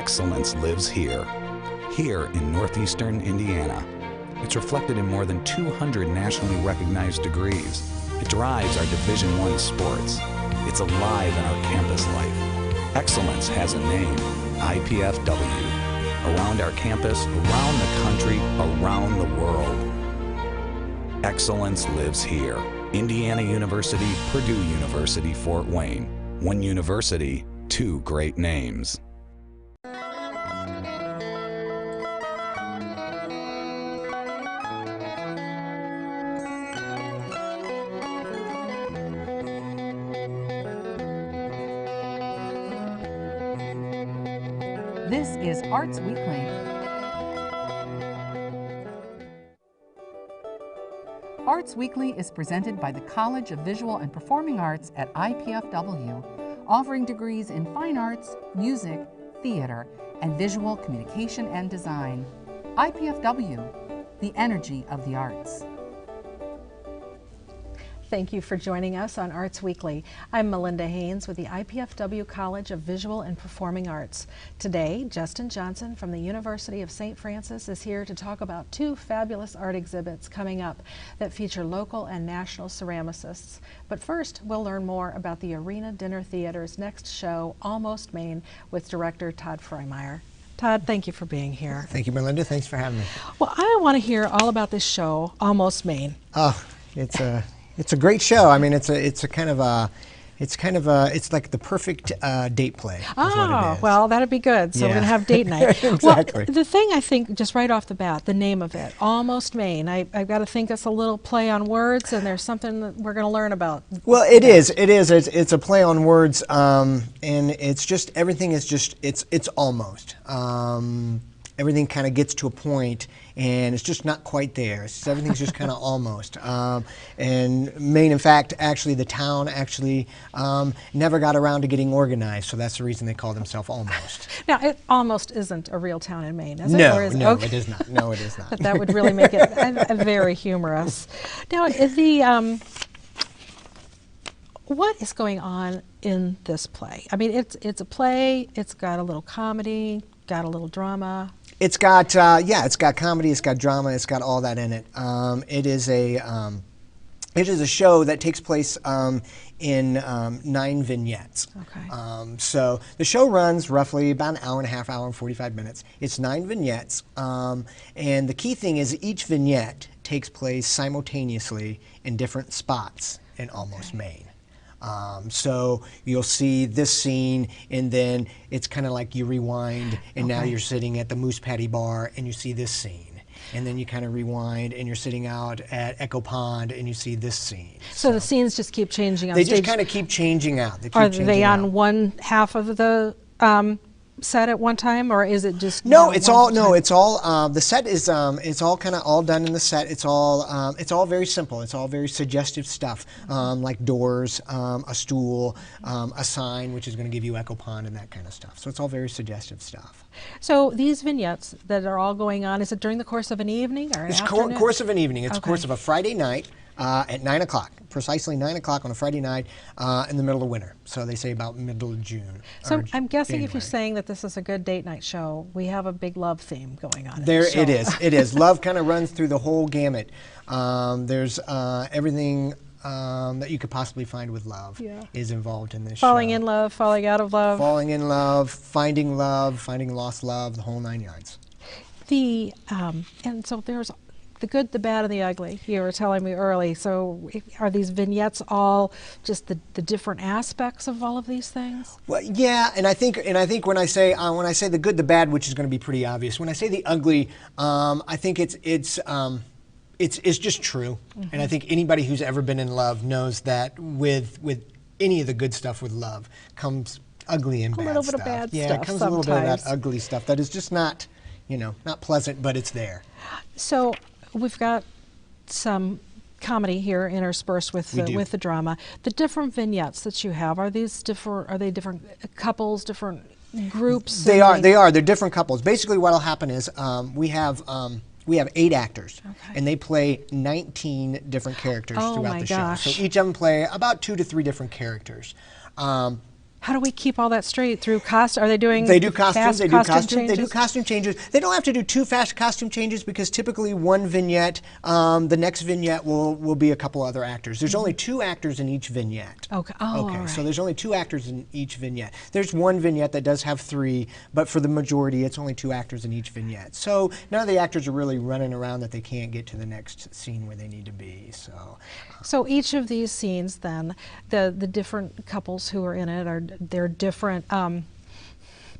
Excellence lives here in northeastern Indiana. It's reflected in more than 200 nationally recognized degrees. It drives our Division I sports. It's alive in our campus life. Excellence has a name, IPFW. Around our campus, around the country, around the world. Excellence lives here. Indiana University, Purdue University, Fort Wayne. One university, two great names. This is Arts Weekly. Arts Weekly is presented by the College of Visual and Performing Arts at IPFW, offering degrees in fine arts, music, theater, and visual communication and design. IPFW, the energy of the arts. Thank you for joining us on Arts Weekly. I'm Melinda Haines with the IPFW College of Visual and Performing Arts. Today, Justin Johnson from the University of St. Francis is here to talk about two fabulous art exhibits coming up that feature local and national ceramicists. But first, we'll learn more about the Arena Dinner Theater's next show, Almost Maine, with director Todd Frymier. Todd, thank you for being here. Thank you, Melinda. Thanks for having me. Well, I want to hear all about this show, Almost Maine. Oh, it's a great show. I mean, it's like the perfect date play. Oh, well, that'd be good. So we're going to have date night. Exactly. Well, the thing I think, just right off the bat, the name of it, Almost Maine. I've got to think it's a little play on words, and there's something that we're going to learn about. Well, it is. It's a play on words, and it's just everything is just it's almost. Everything kind of gets to a point, and it's just not quite there. Everything's just kind of almost. And Maine, in fact, actually, the town actually never got around to getting organized, so that's the reason they call themselves Almost. Now, it almost isn't a real town in Maine, is it? No, Or is no, okay. it is not. No, it is not. But that would really make it very humorous. Now, what is going on in this play? I mean, it's a play. It's got a little comedy, got a little drama. It's got it's got comedy, it's got drama, it's got all that in it. It is a show that takes place in 9 vignettes. Okay. So the show runs roughly about an hour and a half, hour and 45 minutes. It's 9 vignettes, and the key thing is each vignette takes place simultaneously in different spots in Almost Maine. So you'll see this scene, and then it's kind of like you rewind, and now you're sitting at the Moose Patty Bar, and you see this scene. And then you kind of rewind, and you're sitting out at Echo Pond, and you see this scene. So the scenes just keep changing on stage. stage? They just kind of keep changing out. Are they on one half of the set at one time, or is it just it's all the set is it's all kind of all done in the set. It's all very simple. It's all very suggestive stuff, like doors, a stool, a sign which is going to give you Echo Pond and that kind of stuff. So it's all very suggestive stuff. So these vignettes that are all going on, is it during the course of an evening or an afternoon? Course of an evening. It's a course of a Friday night at 9 o'clock, precisely 9 o'clock on a Friday night in the middle of winter. So they say about middle of June. So I'm guessing January. if you're saying that this is a good date night show, we have a big love theme going on. There it is. It is. Love kind of runs through the whole gamut. There's everything that you could possibly find with love is involved in this show. Falling in love, falling out of love. Falling in love, finding lost love, the whole 9 yards. And so there's the good, the bad, and the ugly. You were telling me early. So are these vignettes all just the different aspects of all of these things? Well, yeah, and I think when I say the good, the bad, which is going to be pretty obvious. When I say the ugly, I think it's just true. Mm-hmm. And I think anybody who's ever been in love knows that with any of the good stuff with love comes ugly and bad stuff. A little bit of bad stuff. Yeah, it comes sometimes. a little bit of that ugly stuff that is just not pleasant, but it's there. So we've got some comedy here interspersed with the drama. The different vignettes that you have, are they different couples, different groups? They are. They're different couples. Basically what will happen is we have 8 actors, and they play 19 different characters throughout the show. So each of them play about 2 to 3 different characters. How do we keep all that straight through Are they doing? They do costumes. They do costume changes? They do costume changes. They don't have to do too fast costume changes because typically one vignette, the next vignette will be a couple other actors. There's only 2 actors in each vignette. Okay. Oh, okay. all right. So there's only 2 actors in each vignette. There's one vignette that does have 3, but for the majority, it's only 2 actors in each vignette. So none of the actors are really running around that they can't get to the next scene where they need to be. So each of these scenes, then, the different couples who are in it they're different.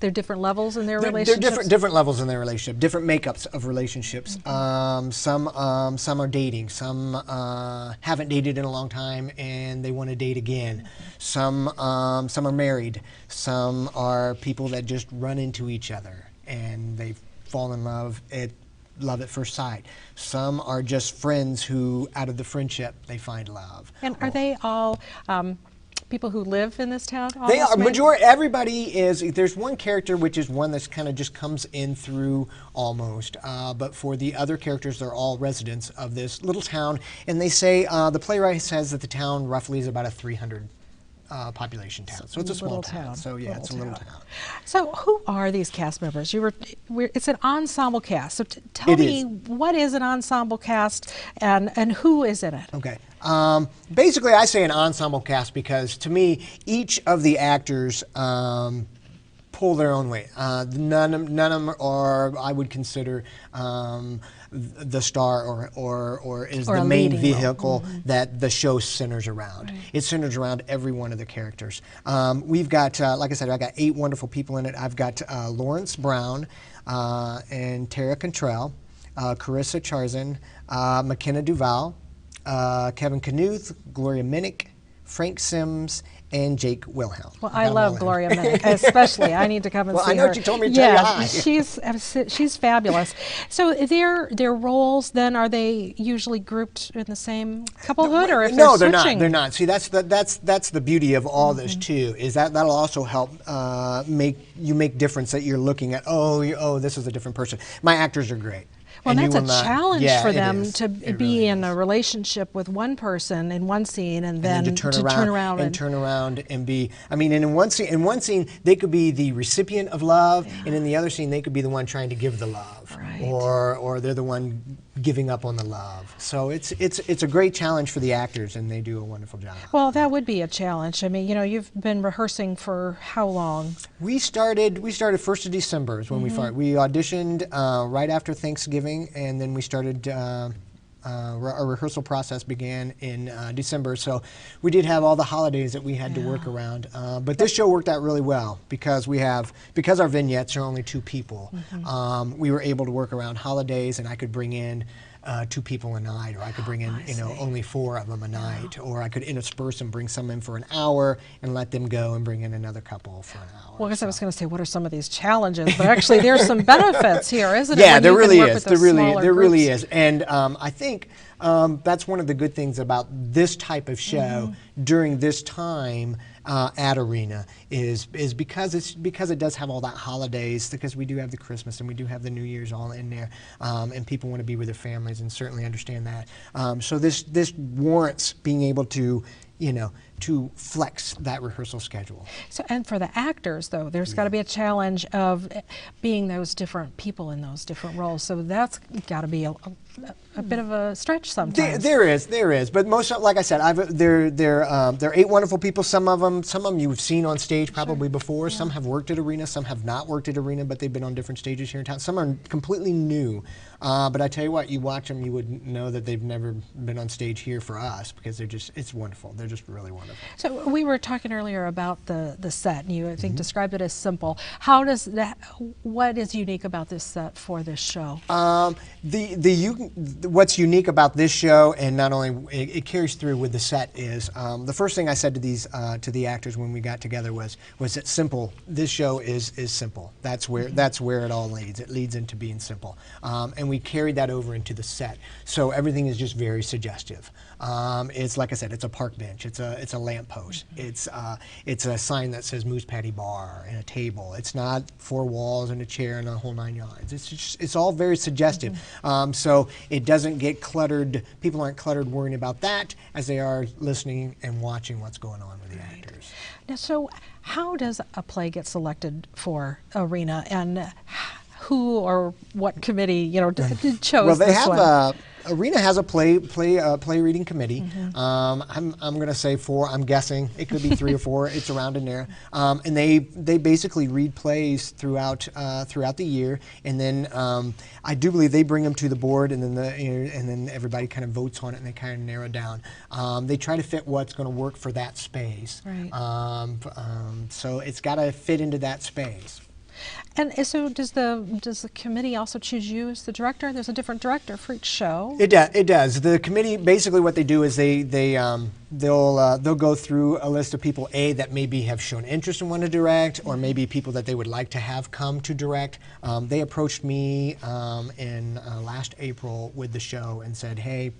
They're different levels in their relationships. They're different levels in their relationship, different makeups of relationships. Some are dating, some haven't dated in a long time and they want to date again. Some are married, some are people that just run into each other and they fall in love at first sight. Some are just friends who, out of the friendship, they find love. And are they all people who live in this town? They are. Everybody is. There's one character which is one that's kind of just comes in through almost. But for the other characters, they're all residents of this little town. And they say, the playwright says that the town roughly is about a 300 population town. So it's a small town. So yeah, it's a little town. So who are these cast members? It's an ensemble cast. So tell me, what is an ensemble cast and who is in it? Okay. Basically, I say an ensemble cast because to me, each of the actors pull their own weight. None of them are, I would consider, the star or is the main vehicle that the show centers around. Right. It centers around every one of the characters. We've got, like I said, I've got 8 wonderful people in it. I've got Lawrence Brown and Tara Cantrell, Carissa Charzan, McKenna Duval, Kevin Knuth, Gloria Minnick, Frank Sims, and Jake Wilhelm. Well, I love Gloria Minnick, especially. I need to come and see her. Well, I know what you told me to tell you hi. she's fabulous. So their roles then, are they usually grouped in the same couplehood, or if no, they're not. switching? They're not. See, that's the beauty of all this too. Is that'll also help make difference that you're looking at. Oh, this is a different person. My actors are great. Well, that's a challenge for them to be in a relationship with one person in one scene, and then to turn around and be. I mean, and in one scene they could be the recipient of love, and in the other scene they could be the one trying to give the love, or they're the one giving up on the love. So it's a great challenge for the actors, and they do a wonderful job. Well, that would be a challenge. I mean, you've been rehearsing for how long? We started 1st of December is when we auditioned right after Thanksgiving, and then we started. Our rehearsal process began in December, so we did have all the holidays that we had to work around. But this show worked out really well because our vignettes are only 2 people. We were able to work around holidays, and I could bring in 2 people a night, or I could bring in only 4 of them a night, or I could intersperse and bring some in for an hour and let them go and bring in another couple for an hour. Well, I guess I was going to say, what are some of these challenges? But actually, there's some benefits here, isn't it? Yeah, there really is. There really is. And I think that's one of the good things about this type of show during this time at Arena is because it does have all that holidays, because we do have the Christmas and we do have the New Year's all in there, and people want to be with their families and certainly understand that. So this warrants being able to to flex that rehearsal schedule. So, and for the actors, though, there's got to be a challenge of being those different people in those different roles. So that's got to be a bit of a stretch sometimes. There is. But most, like I said, they're 8 wonderful people. Some of them you've seen on stage probably before. Yeah. Some have worked at Arena. Some have not worked at Arena, but they've been on different stages here in town. Some are completely new. But I tell you what, you watch them, you would know that they've never been on stage here for us, because it's wonderful. They're just really wonderful. So we were talking earlier about the set, and you, I think, described it as simple. How does that? What is unique about this set for this show? What's unique about this show, and not only it carries through with the set, is the first thing I said to the actors when we got together was that simple. This show is simple. That's where it all leads. It leads into being simple, and we carried that over into the set. So everything is just very suggestive. It's like I said, it's a park bench. It's a lamppost. It's a sign that says Moose Patty Bar and a table. It's not 4 walls and a chair and a whole 9 yards. It's all very suggestive. So it doesn't get cluttered. People aren't cluttered worrying about that as they are listening and watching what's going on with the actors. Now, so how does a play get selected for Arena, and who or what committee chose well, they this have one? Arena has a play reading committee. I'm going to say 4. I'm guessing it could be 3 or 4. It's around in there, and they basically read plays throughout the year, and then I do believe they bring them to the board, and then and then everybody kind of votes on it, and they kind of narrow it down. They try to fit what's going to work for that space. Right. So it's got to fit into that space. And so does the committee also choose you as the director? There's a different director for each show. It does. The committee, basically what they do is they'll go through a list of people that maybe have shown interest in wanting to direct, or maybe people that they would like to have come to direct. They approached me in last April with the show and said, "Hey,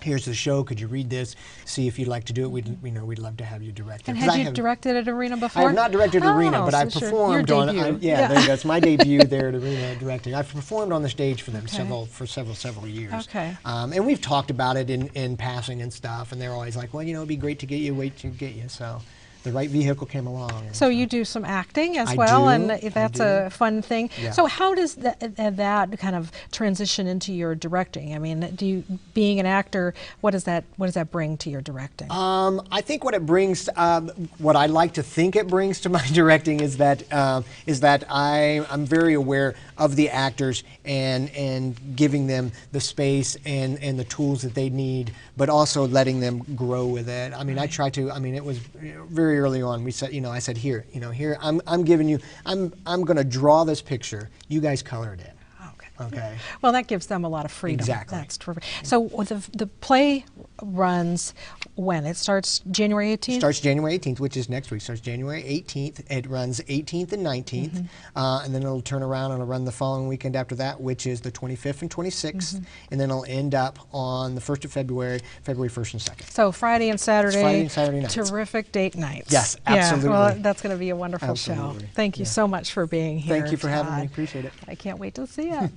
here's the show. Could you read this? See if you'd like to do it. We'd love to have you direct it." And had you directed at Arena before? I have not directed at Arena, but so I performed your on. debut. There you go. It's my debut there at Arena directing. I've performed on the stage for them for several years. Okay. And we've talked about it in passing and stuff, and they're always like, "Well, it'd be great to get you. Wait to get you." So the right vehicle came along. So you do some acting as I well, do, and that's I do. a fun thing. Yeah. So how does that kind of transition into your directing? I mean, being an actor, what does that bring to your directing? I think what it brings, what I like to think it brings to my directing is that I'm very aware of the actors and giving them the space and the tools that they need, but also letting them grow with it. I mean, I try to. I mean, it was very early on. We said, I said, here, I'm giving you, I'm going to draw this picture. You guys color it in. Okay. Well, that gives them a lot of freedom. Exactly. That's terrific. So the play runs when? It starts January 18th? Starts January 18th, which is next week. Starts January 18th. It runs 18th and 19th. And then it'll turn around and it'll run the following weekend after that, which is the 25th and 26th. And then it'll end up on the 1st of February, February 1st and 2nd. So Friday and Saturday. Friday and Saturday nights. Terrific date nights. Yes, absolutely. Yeah, well, that's going to be a wonderful show. Absolutely. Thank you so much for being here. Thank you for having me. Todd. Appreciate it. I can't wait to see it.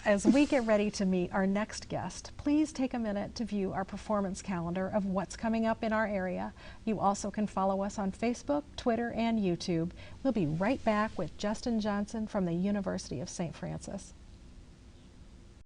As we get ready to meet our next guest, please take a minute to view our performance calendar of what's coming up in our area. You also can follow us on Facebook, Twitter, and YouTube. We'll be right back with Justin Johnson from the University of St. Francis.